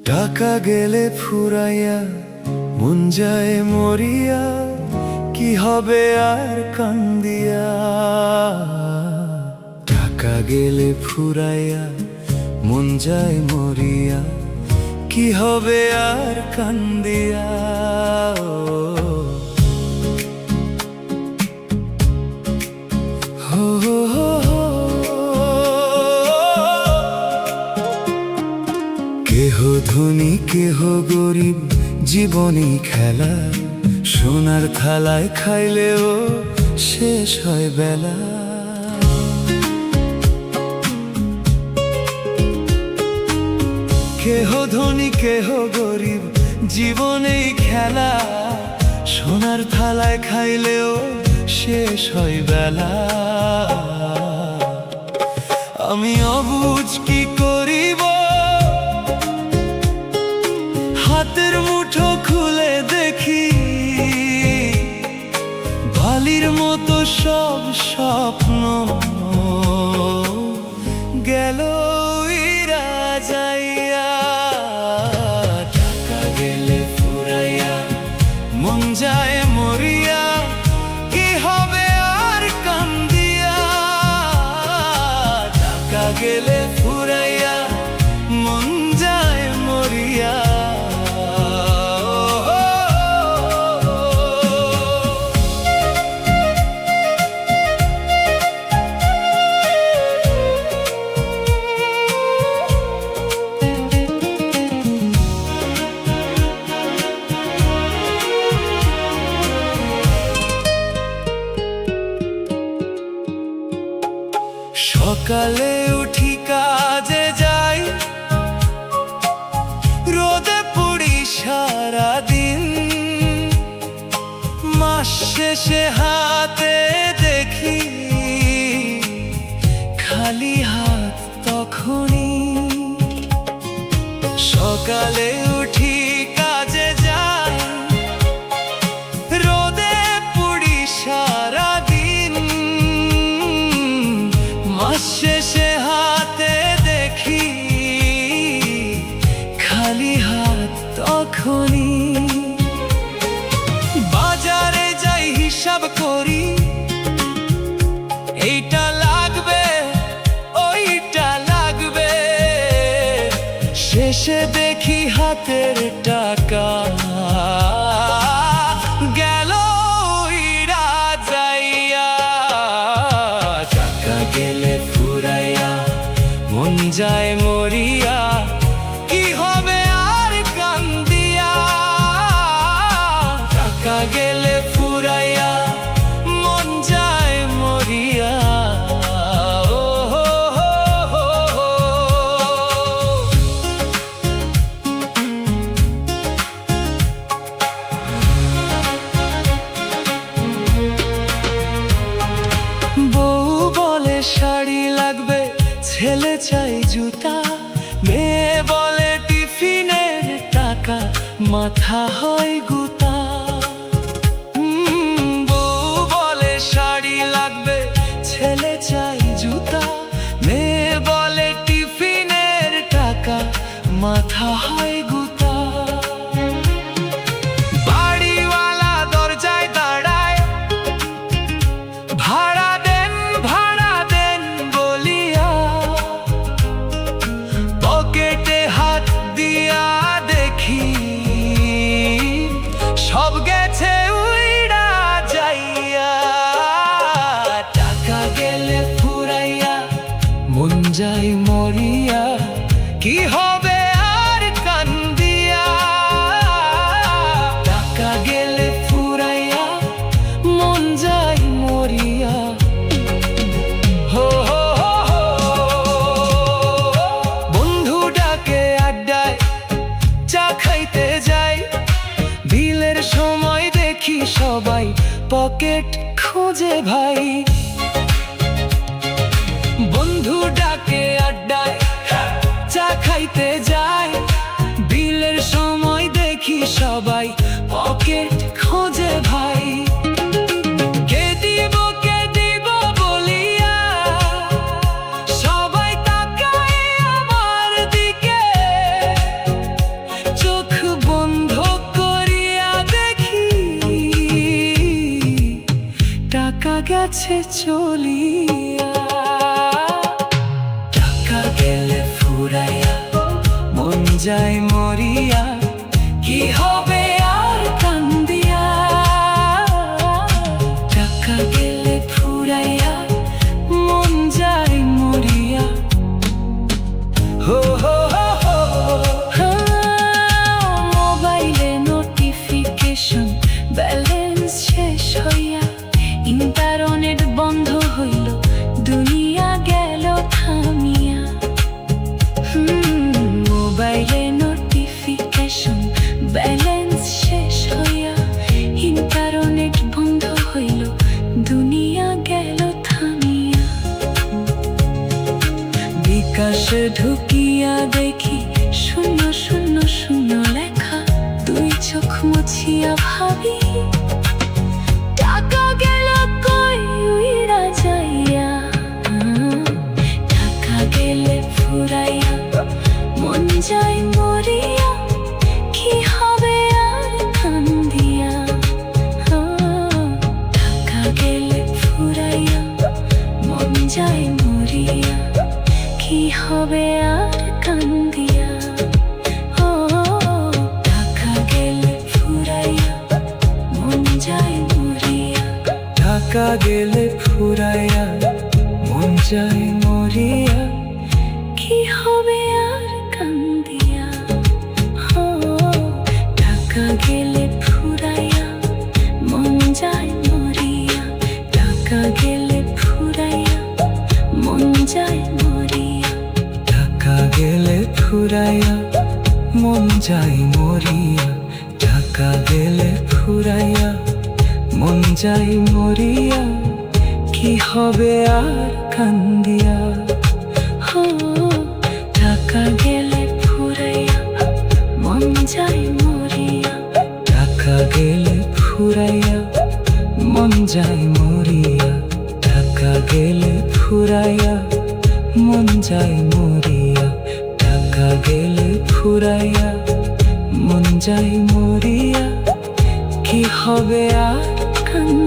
টাকা গেলে ফুরাইয়া মন যায় মরিয়া, কি হবে আর কান্দিয়া। টাকা গেলে ফুরাইয়া মন যায় মরিয়া, কি হবে আর কান্দিয়া। হো হো হো হো। কেহ ধনী কেহ গরিব জীবনই খেলা, সোনার থালায় খাইলেও শেষ হয় বেলা। কেহ ধনী কেহ গরিব জীবনেই খেলা, সোনার থালায় খাইলেও শেষ হয় বেলা। আমি অবুঝ কি করিব, হাতের মুঠো খুলে দেখি বালির মতো সব স্বপ্ন গেল উইরা যাইয়া। টাকা গেলে ফুরাইয়া মন যায় মরিয়া, কি হবে আর কান্দিয়া। টাকা গেলে ফুরাইয়া মন যায় মরিয়া। সকালে উঠি কাজে যাই, রোদে পড়ি সারাদিন। মাস শেষে হাতে দেখি খালি হাত তখনই। সকালে উঠি কাজে যাই, রোদে পড়ি সারাদিন। মাস শেষে হাতে দেখি খালি হাত তখনই। বাজারে যাই হিসাব করি, এইটা লাগবে ওইটা লাগবে। শেষে দেখি হাতের টাকা গেল উইরা যাইয়া। টাকা গেলে ফুরাইয়া মন যায় মরিয়া, কি হবে আর কান্দিয়া। টাকা গেলে ফুরাইয়া মন যায় মরিয়া। ও হো হো হো হো। বউ বলে শাড়ি লাগবে, ছেলে চাই জুতা। মেয়ে বলে টিফিনের টাকা, মাথা হয় গুতা। বউ বলে শাড়ি লাগবে, ছেলে চাই জুতা। মেয়ে বলে টিফিনের টাকা, মাথা হয় গুতা। বাড়িওয়ালা দরজায় দাঁড়ায়, ভাড়া দেন বলিয়া। পকেটে হাত দিয়া দেখি সব গেছে উইরা যাইয়া। টাকা গেলে ফুরাইয়া মন যায় মরিয়া, কি হবে আর কান্দিয়া। টাকা গেলে ফুরাইয়া মন যায় মরিয়া। হো হো হো হো। বন্ধু ডাকে আড্ডায় চা খাইতে যাই, বিলের সময় দেখি সবাই পকেট খোঁজে ভাই। বন্ধু ডাকে আড্ডায় চা খাইতে যাই, বিলের সময় দেখি সবাই পকেট খোঁজে ভাই। কে দিব বলিয়া সবাই তাকায় আমার দিকে। চলিয়া। টাকা গেলে ফুরাইয়া মন যায় মরিয়া, কি হবে আর কান্দিয়া। টাকা গেলে ফুরাইয়া মন যায় মরিয়া। হো হো হো হো। মোবাইলে নোটিফিকেশন ব্যালেন্স শেষ হইয়া, ইন্টারনেট বন্ধ হইল, দুনিয়া গেল থামিয়া। মোবাইলে নোটিফিকেশন ব্যালেন্স শেষ হইয়া, ইন্টারনেট বন্ধ হইল, দুনিয়া গেল থামিয়া। বিকাশে ঢুকিয়া দেখি শূন্য শূন্য শূন্য লেখা, দুই চোখ মুছিয়া ভাবি টাকা গেল কই উইরা যাইয়া। টাকা গেলে ফুরাইয়া মন যায় মরিয়া, কি হবে আর কান্দিয়া। টাকা গেলে ফুরাইয়া মন যায় মরিয়া, কি হবে আর কান্দিয়া। টাকা গেলে ফুরাইয়া মন যায় মরিয়া। টাকা গেলে ফুরাইয়া মন যায় মরিয়া, কি হবে আর কান্দিয়া। টাকা গেলে ফুরাইয়া মন যায় মরিয়া। টাকা গেলে ফুরাইয়া মন যায় মরিয়া। টাকা গেলে ফুরাইয়া মন যায় মরিয়া। টাকা গেলে ফুরাইয়া মন যায় মরিয়া, কি হবে আর কান্দিয়া। টাকা গেলে ফুরাইয়া মন যায় মরিয়া। টাকা গেলে ফুরাইয়া মন যায় মরিয়া। টাকা গেলে ফুরাইয়া মন যায় মরিয়া। টাকা গেলে ফুরাইয়া মন যায় মরিয়া, কি হবে আর কান্দিয়া।